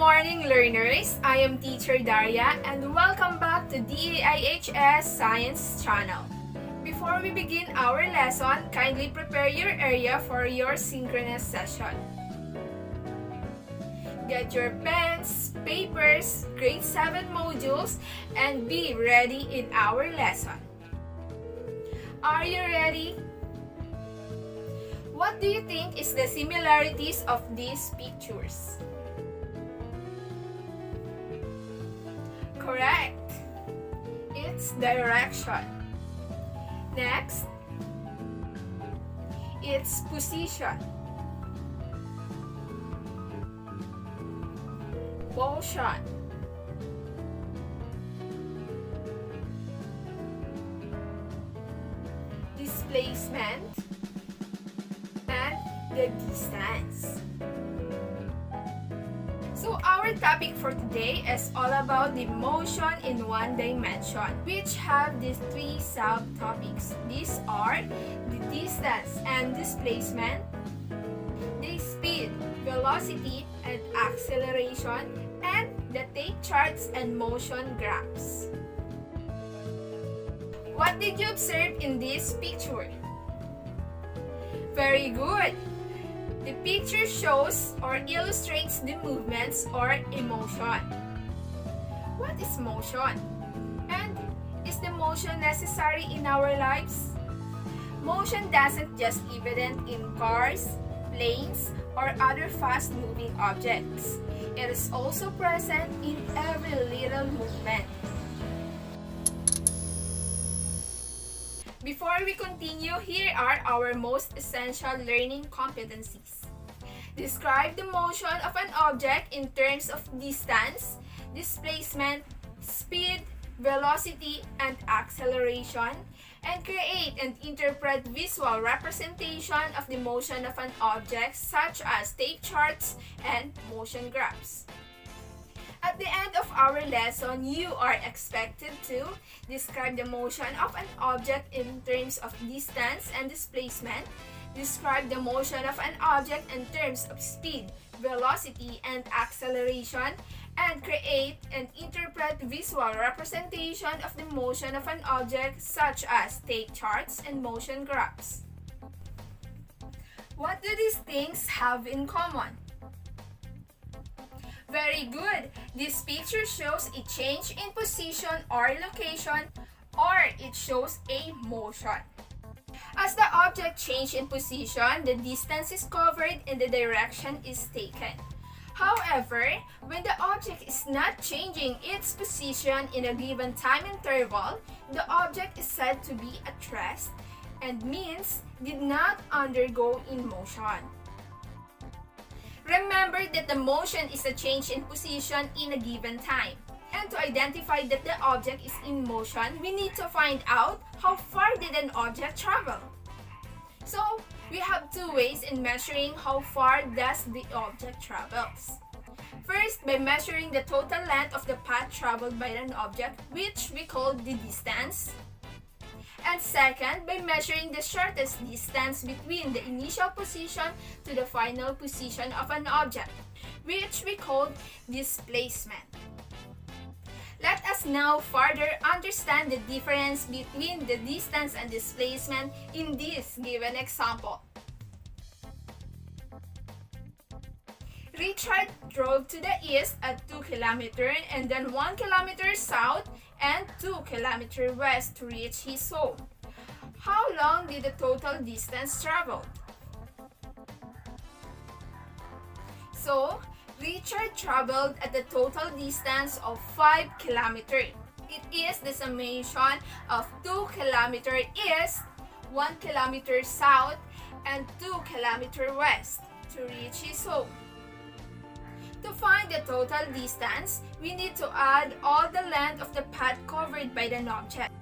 morning, learners! I am Teacher Daria and welcome back to DAIHS Science Channel. Before we begin our lesson, kindly prepare your area for your synchronous session. Get your pens, papers, grade 7 modules, and be ready in our lesson. Are you ready? What do you think is the similarities of these pictures? Correct. It's direction. Next, it's position. Motion. Displacement and the distance. So our topic for today is all about the motion in one dimension, which have these three subtopics. These are the distance and displacement, the speed, velocity, and acceleration, and the take charts and motion graphs. What did you observe in this picture? Very good! The picture shows or illustrates the movements or emotion. What is motion? And is the motion necessary in our lives? Motion doesn't just evident in cars, planes, or other fast-moving objects. It is also present in every little movement. Before we continue, here are our most essential learning competencies. Describe the motion of an object in terms of distance, displacement, speed, velocity, and acceleration, and create and interpret visual representation of the motion of an object such as tape charts and motion graphs. At the end of our lesson, you are expected to describe the motion of an object in terms of distance and displacement, describe the motion of an object in terms of speed, velocity, and acceleration, and create and interpret visual representation of the motion of an object such as tape charts and motion graphs. What do these things have in common? Very good! This picture shows a change in position or location, or it shows a motion. As the object changes in position, the distance is covered and the direction is taken. However, when the object is not changing its position in a given time interval, the object is said to be at rest and means did not undergo in motion. Remember that the motion is a change in position in a given time. And to identify that the object is in motion, we need to find out how far did an object travel. So, we have two ways in measuring how far does the object travels. First, by measuring the total length of the path traveled by an object, which we call the distance. And second, by measuring the shortest distance between the initial position to the final position of an object, which we call displacement. Let us now further understand the difference between the distance and displacement in this given example. Richard drove to the east at 2 km and then 1 km south and 2 km west to reach his home. How long did the total distance traveled? So, Richard traveled at the total distance of 5 km. It is the summation of 2 km east, 1 km south, and 2 km west to reach his home. To find the total distance, we need to add all the length of the path covered by an object.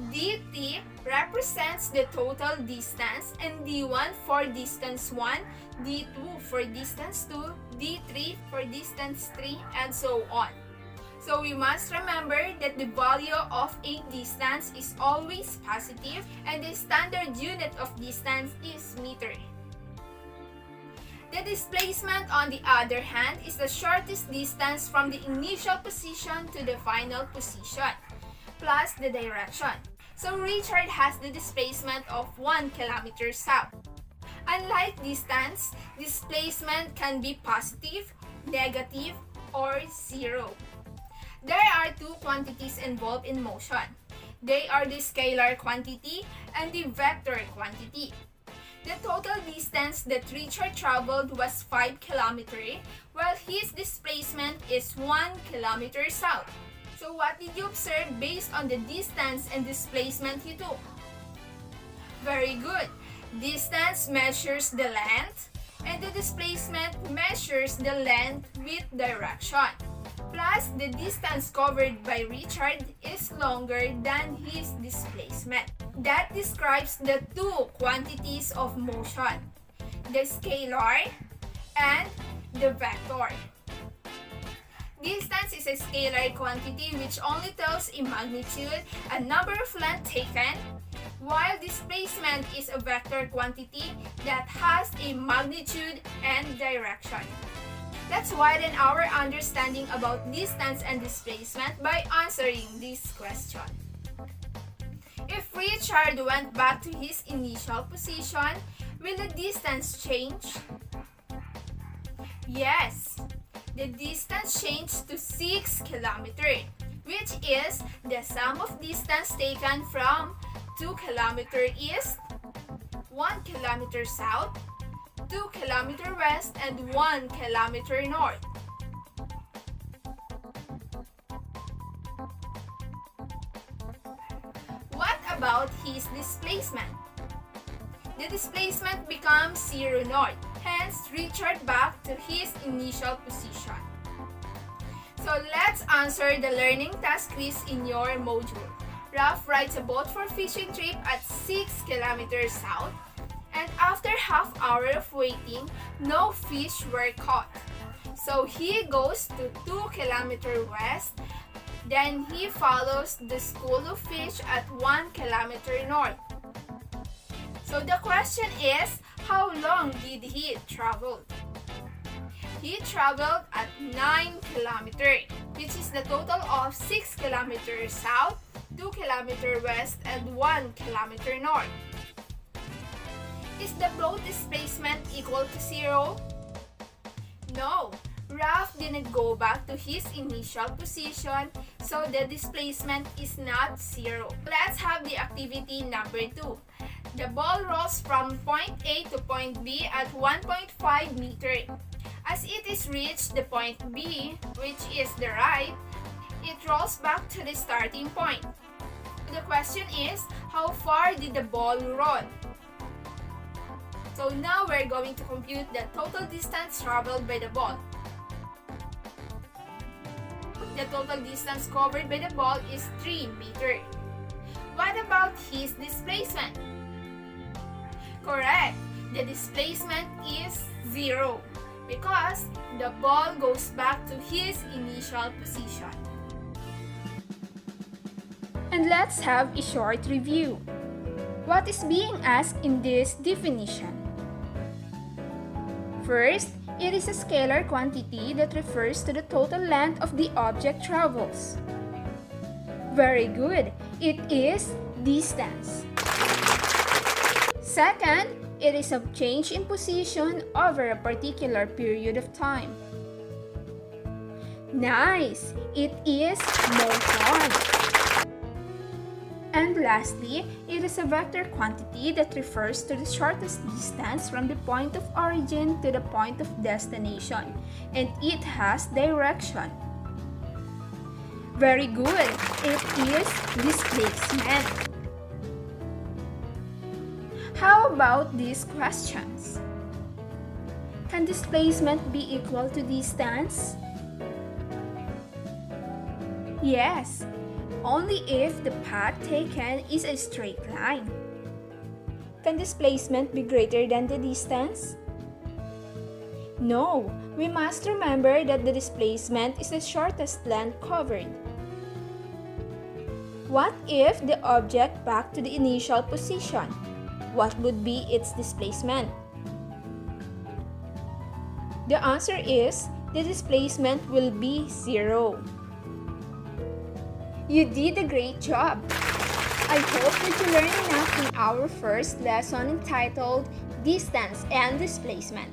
dt represents the total distance and d1 for distance 1, d2 for distance 2, d3 for distance 3, and so on. So we must remember that the value of a distance is always positive and the standard unit of distance is meter. The displacement, on the other hand, is the shortest distance from the initial position to the final position, plus the direction. So Richard has the displacement of 1 kilometer south. Unlike distance, displacement can be positive, negative, or zero. There are two quantities involved in motion. They are the scalar quantity and the vector quantity. The total distance that Richard traveled was 5 kilometers, while his displacement is 1 kilometer south. So what did you observe based on the distance and displacement he took? Very good. Distance measures the length, and the displacement measures the length with direction. Plus, the distance covered by Richard is longer than his displacement. That describes the two quantities of motion, the scalar and the vector. Distance is a scalar quantity which only tells a magnitude, a number of length taken, while displacement is a vector quantity that has a magnitude and direction. Let's widen our understanding about distance and displacement by answering this question. If Richard went back to his initial position, will the distance change? Yes, the distance changed to 6 kilometers, which is the sum of distance taken from 2 kilometers east, 1 kilometer south, 2 kilometer west, and 1 kilometer north. What about his displacement? The displacement becomes 0 north, hence Richard back to his initial position. So let's answer the learning task quiz in your module. Ralph rides a boat for fishing trip at 6 kilometers south, and after half hour of waiting, no fish were caught. So he goes to 2 kilometers west, then he follows the school of fish at 1 kilometer north. So the question is, how long did he travel? He traveled at 9 kilometers, which is the total of 6 kilometers south, 2 kilometers west, and 1 kilometer north. Is the boat displacement equal to 0? No, Ralph didn't go back to his initial position, so the displacement is not 0. Let's have the activity number 2. The ball rolls from point A to point B at 1.5 meter. As it is reached the point B, which is the right, it rolls back to the starting point. The question is, how far did the ball roll? So now we're going to compute the total distance traveled by the ball. The total distance covered by the ball is 3 meters. What about his displacement? Correct. The displacement is 0 because the ball goes back to his initial position. And let's have a short review. What is being asked in this definition? First, it is a scalar quantity that refers to the total length of the object travels. Very good. It is distance. Second, it is a change in position over a particular period of time. Nice! It is motion. And lastly, it is a vector quantity that refers to the shortest distance from the point of origin to the point of destination, and it has direction. Very good! It is displacement. How about these questions? Can displacement be equal to distance? Yes, only if the path taken is a straight line. Can displacement be greater than the distance? No, we must remember that the displacement is the shortest length covered. What if the object back to the initial position? What would be its displacement? The answer is the displacement will be 0. You did a great job! I hope that you learned enough in our first lesson entitled Distance and Displacement.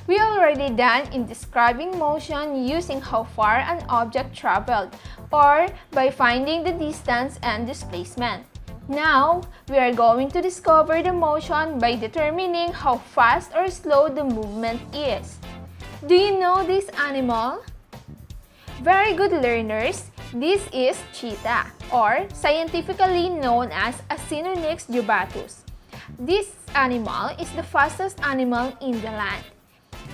We already done in describing motion using how far an object traveled or by finding the distance and displacement. Now, we are going to discover the motion by determining how fast or slow the movement is. Do you know this animal? Very good learners, this is cheetah or scientifically known as Acinonyx jubatus. This animal is the fastest animal in the land.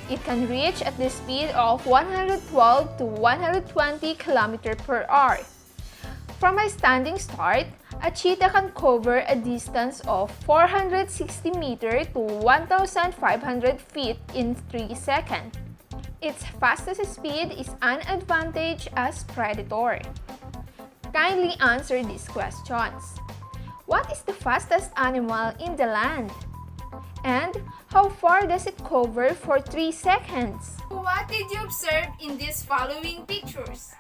It can reach at the speed of 112 to 120 km per hour. From a standing start, a cheetah can cover a distance of 460 meters to 1,500 feet in 3 seconds. Its fastest speed is an advantage as predator. Kindly answer these questions. What is the fastest animal in the land? And how far does it cover for 3 seconds? What did you observe in these following pictures?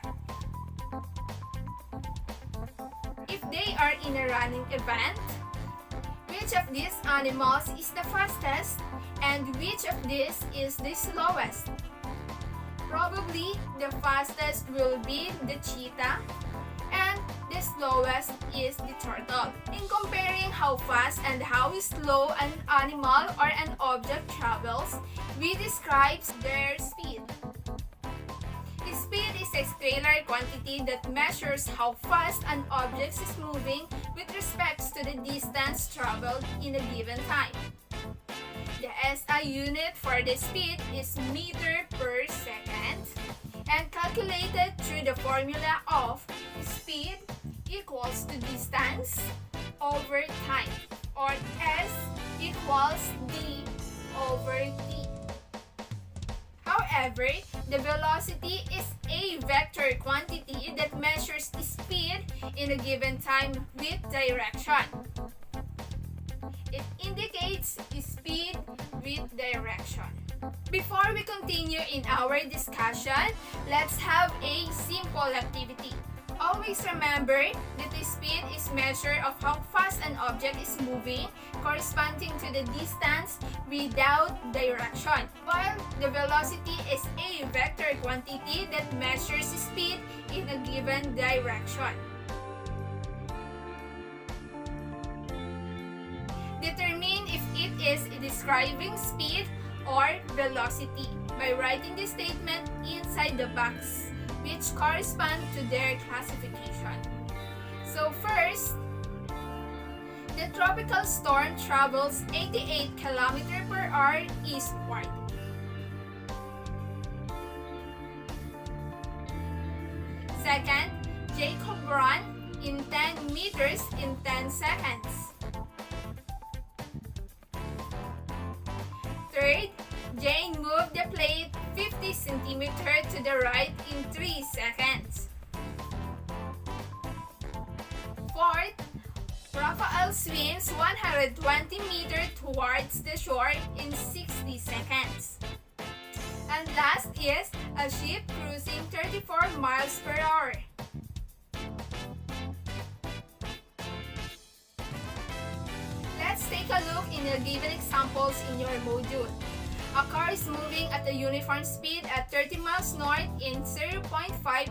If they are in a running event, which of these animals is the fastest and which of these is the slowest? Probably the fastest will be the cheetah and the slowest is the turtle. In comparing how fast and how slow an animal or an object travels, we describe their speed. Speed is a scalar quantity that measures how fast an object is moving with respect to the distance traveled in a given time. The SI unit for the speed is meter per second and calculated through the formula of speed equals to distance over time, or S equals D over T. However, the velocity is a vector quantity that measures speed in a given time with direction. It indicates speed with direction. Before we continue in our discussion, let's have a simple activity. Always remember that the speed is measure of how fast an object is moving corresponding to the distance without direction, while the velocity is a vector quantity that measures speed in a given direction. Determine if it is describing speed or velocity by writing the statement inside the box, which correspond to their classification. So first, the tropical storm travels 88 km per hour eastward. Second, Jacob ran in 10 meters in 10 seconds. Third, Jane moved the plate 50 cm to the right in 3 seconds. Fourth, Raphael swims 120 meters towards the shore in 60 seconds. And last is a ship cruising 34 miles per hour. Let's take a look in the given examples in your module. A car is moving at a uniform speed at 30 miles north in 0.5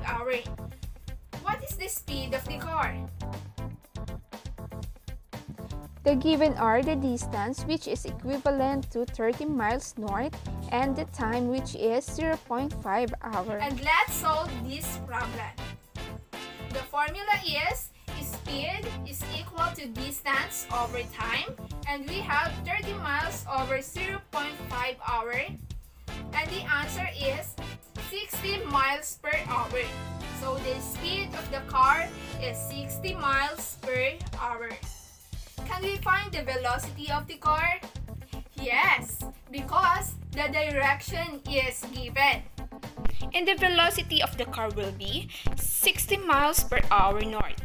hour. What is the speed of the car? The given are the distance, which is equivalent to 30 miles north, and the time, which is 0.5 hour. And let's solve this problem. The formula is speed is equal to distance over time, and we have 30 miles over 0.5 hour, and the answer is 60 miles per hour. So the speed of the car is 60 miles per hour. Can we find the velocity of the car? Yes, because the direction is given. And the velocity of the car will be 60 miles per hour north.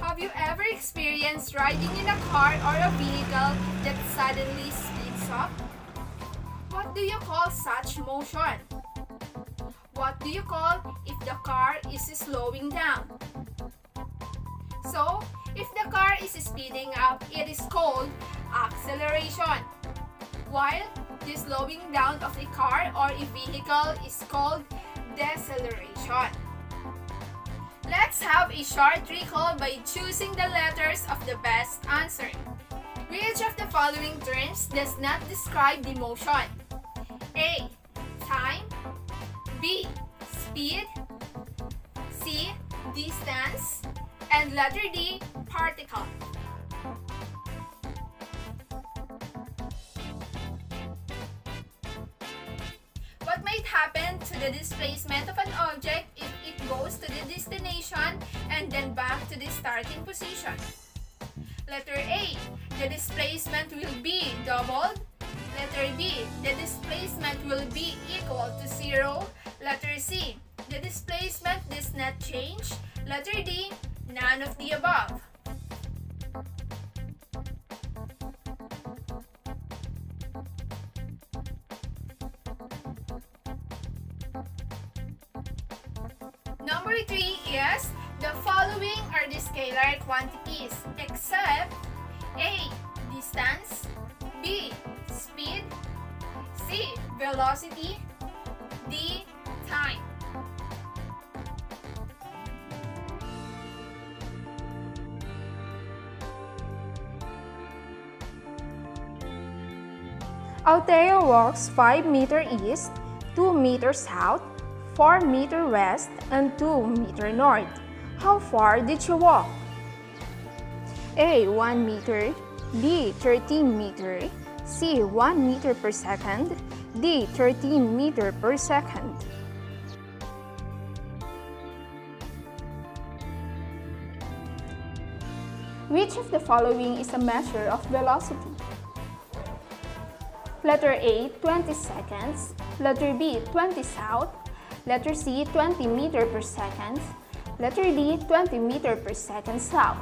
Have you ever experienced riding in a car or a vehicle that suddenly speeds up? What do you call such motion? What do you call if the car is slowing down? So, if the car is speeding up, it is called acceleration. While the slowing down of a car or a vehicle is called deceleration. Let's have a short recall by choosing the letters of the best answer. Which of the following terms does not describe the motion? A. Time. B. Speed. C. Distance. And letter D. Particle. What might happen to the displacement of an object if it goes to the destination and then back to the starting position? Letter A. The displacement will be doubled. Letter B. The displacement will be equal to 0. Letter C. The displacement does not change. Letter D. None of the above. Number 3 is, the following are the scalar quantities except A. Distance. B. Speed. C. Velocity. D. Time. Alteo walks 5 meter east, 2 meter south, 4 meter west, and 2 meter north. How far did you walk? A. 1 meter. B. 13 meter. C. 1 meter per second. D. 13 meter per second. Which of the following is a measure of velocity? Letter A, 20 seconds. Letter B, 20 south. Letter C, 20 meter per second. Letter D, 20 meter per second south.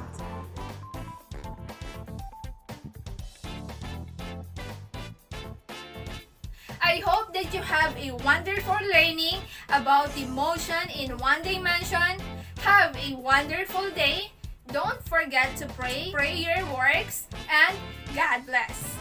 I hope that you have a wonderful learning about the motion in one dimension. Have a wonderful day. Don't forget to pray your works, and God bless.